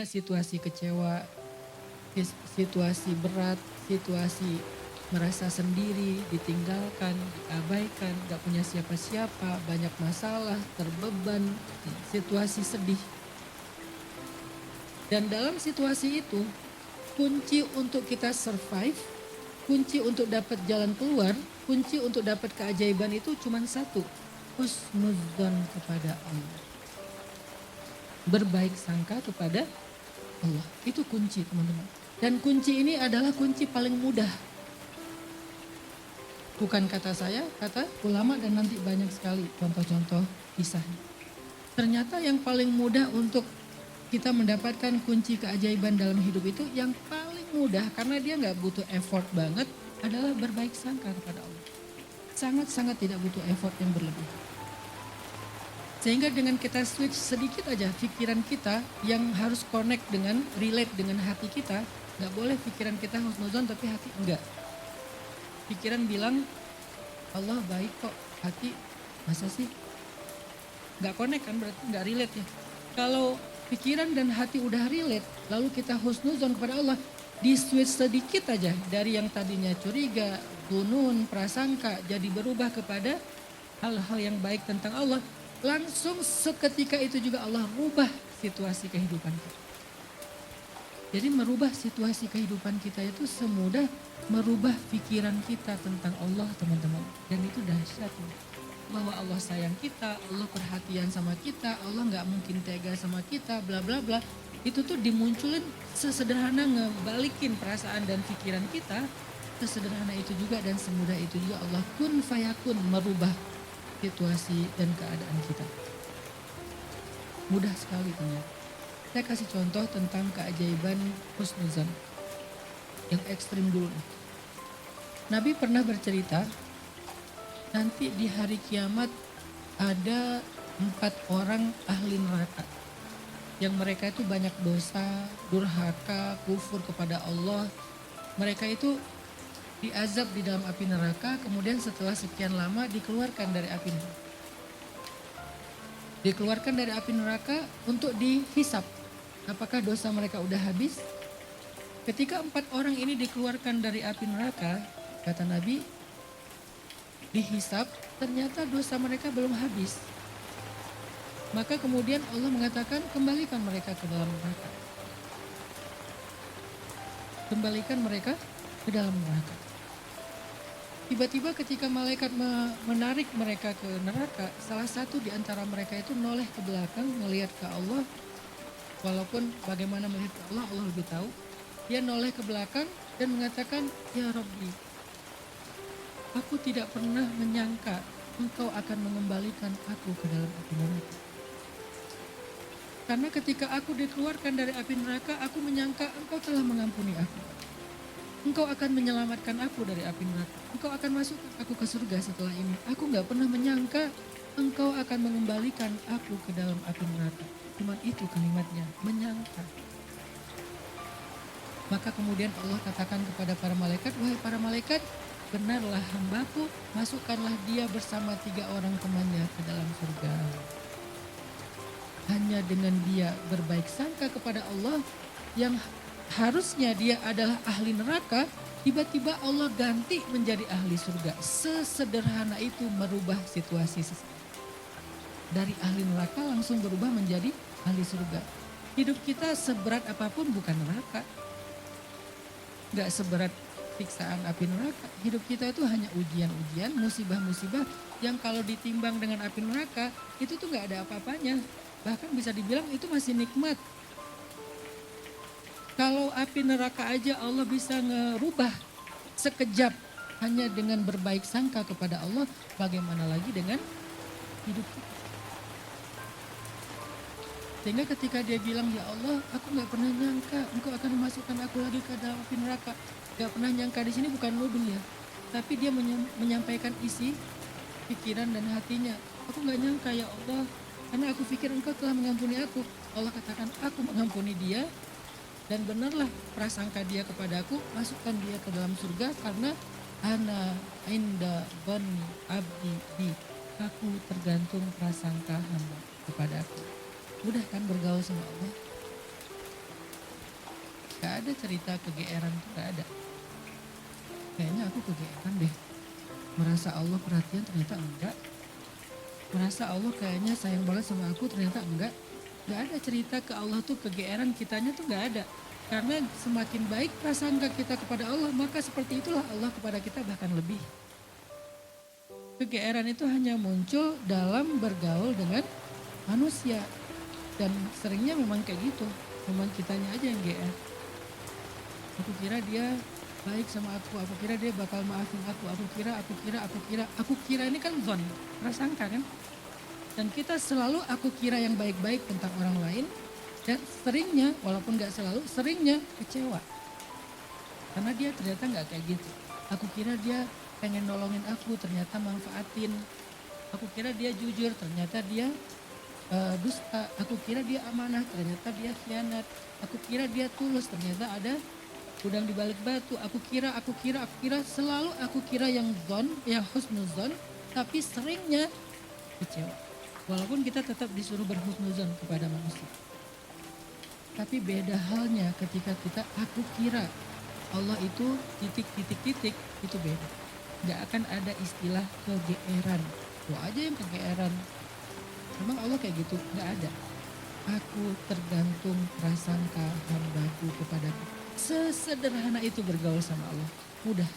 situasi kecewa, situasi berat, situasi merasa sendiri, ditinggalkan, diabaikan, gak punya siapa-siapa, banyak masalah, terbeban, situasi sedih. Dan dalam situasi itu, kunci untuk kita survive, kunci untuk dapat jalan keluar, kunci untuk dapat keajaiban itu cuma satu, husnudzon kepada Allah. Berbaik sangka kepada Allah, itu kunci teman-teman. Dan kunci ini adalah kunci paling mudah. Bukan kata saya, kata ulama dan nanti banyak sekali contoh-contoh kisahnya. Ternyata yang paling mudah untuk kita mendapatkan kunci keajaiban dalam hidup itu yang paling mudah karena dia nggak butuh effort banget adalah berbaik sangka kepada Allah. Sangat-sangat tidak butuh effort yang berlebih. Sehingga dengan kita switch sedikit aja pikiran kita yang harus connect dengan, relate dengan hati kita, nggak boleh pikiran kita husnuzon tapi hati enggak. Pikiran bilang Allah baik kok, hati masa sih? Nggak connect kan, berarti nggak relate ya. Kalau pikiran dan hati udah relate, lalu kita husnuzon kepada Allah, di switch sedikit aja dari yang tadinya curiga, gunun, prasangka, jadi berubah kepada hal-hal yang baik tentang Allah. Langsung seketika itu juga Allah rubah situasi kehidupan kita. Jadi merubah situasi kehidupan kita itu semudah merubah pikiran kita tentang Allah teman-teman. Dan itu dahsyat. Bahwa Allah sayang kita, Allah perhatian sama kita, Allah gak mungkin tega sama kita, bla bla bla. Itu tuh dimunculin sesederhana ngebalikin perasaan dan pikiran kita. Sesederhana itu juga dan semudah itu juga Allah kun fayakun merubah situasi dan keadaan kita. Mudah sekali ternyata. Saya kasih contoh tentang keajaiban husnuzan yang ekstrim dulu. Nabi pernah bercerita, nanti di hari kiamat ada 4 orang ahli neraka. Yang mereka itu banyak dosa, durhaka, kufur kepada Allah. Mereka itu diazab di dalam api neraka, kemudian setelah sekian lama dikeluarkan dari api neraka. Dikeluarkan dari api neraka untuk dihisap. Apakah dosa mereka udah habis? Ketika 4 orang ini dikeluarkan dari api neraka, kata Nabi, dihisap, ternyata dosa mereka belum habis. Maka kemudian Allah mengatakan, kembalikan mereka ke dalam neraka. Kembalikan mereka ke dalam neraka. Tiba-tiba ketika malaikat menarik mereka ke neraka, salah satu di antara mereka itu noleh ke belakang, melihat ke Allah. Walaupun bagaimana melihat ke Allah, Allah lebih tahu. Dia noleh ke belakang dan mengatakan, Ya Rabbi, aku tidak pernah menyangka Engkau akan mengembalikan aku ke dalam api neraka. Karena ketika aku dikeluarkan dari api neraka, aku menyangka Engkau telah mengampuni aku. Engkau akan menyelamatkan aku dari api neraka. Engkau akan masukkan aku ke surga setelah ini. Aku gak pernah menyangka Engkau akan mengembalikan aku ke dalam api neraka. Cuman itu kalimatnya, menyangka. Maka kemudian Allah katakan kepada para malaikat, wahai para malaikat, benarlah hambaku, masukkanlah dia bersama 3 orang temannya ke dalam surga. Hanya dengan dia berbaik sangka kepada Allah yang harusnya dia adalah ahli neraka, tiba-tiba Allah ganti menjadi ahli surga. Sesederhana itu merubah situasi seseorang. Dari ahli neraka langsung berubah menjadi ahli surga. Hidup kita seberat apapun bukan neraka. Gak seberat siksaan api neraka. Hidup kita itu hanya ujian-ujian, musibah-musibah yang kalau ditimbang dengan api neraka itu tuh gak ada apa-apanya. Bahkan bisa dibilang itu masih nikmat. Kalau api neraka aja Allah bisa ngerubah sekejap hanya dengan berbaik sangka kepada Allah, bagaimana lagi dengan hidup kita. Sehingga ketika dia bilang, ya Allah, aku gak pernah nyangka Engkau akan memasukkan aku lagi ke dalam api neraka. Gak pernah nyangka di sini bukan nuduh ya, tapi dia menyampaikan isi pikiran dan hatinya. Aku gak nyangka ya Allah, karena aku pikir Engkau telah mengampuni aku. Allah katakan, aku mengampuni dia. Dan benarlah prasangka dia kepada aku, masukkan dia ke dalam surga karena ana inda bani abdi bi. Aku tergantung prasangka hamba kepada aku. Mudah kan bergaul sama Allah? Gak ada cerita kegeeran itu gak ada. Kayaknya aku kegeeran deh. Merasa Allah perhatian ternyata enggak. Merasa Allah kayaknya sayang banget sama aku ternyata enggak. Gak ada cerita ke Allah tuh kegeeran kitanya tuh gak ada. Karena semakin baik prasangka kita kepada Allah, maka seperti itulah Allah kepada kita bahkan lebih. Kegeeran itu hanya muncul dalam bergaul dengan manusia. Dan seringnya memang kayak gitu. Memang kitanya aja yang GR. Aku kira dia baik sama aku kira dia bakal maafin aku kira ini kan zon, prasangka kan. Dan kita selalu aku kira yang baik-baik tentang orang lain. Dan seringnya, walaupun gak selalu, seringnya kecewa. Karena dia ternyata gak kayak gitu. Aku kira dia pengen nolongin aku, ternyata manfaatin. Aku kira dia jujur, ternyata dia dusta. Aku kira dia amanah, ternyata dia khianat. Aku kira dia tulus, ternyata ada udang di balik batu. Aku kira, selalu aku kira yang zon, yang husnuzon, tapi seringnya kecewa. Walaupun kita tetap disuruh berhusnuzon kepada manusia. Tapi beda halnya ketika aku kira Allah itu titik, itu beda. Gak akan ada istilah kegeeran. Lo aja yang kegeeran. Memang Allah kayak gitu? Gak ada. Aku tergantung prasangka hambaku kepadaku. Sesederhana itu bergaul sama Allah. Mudah.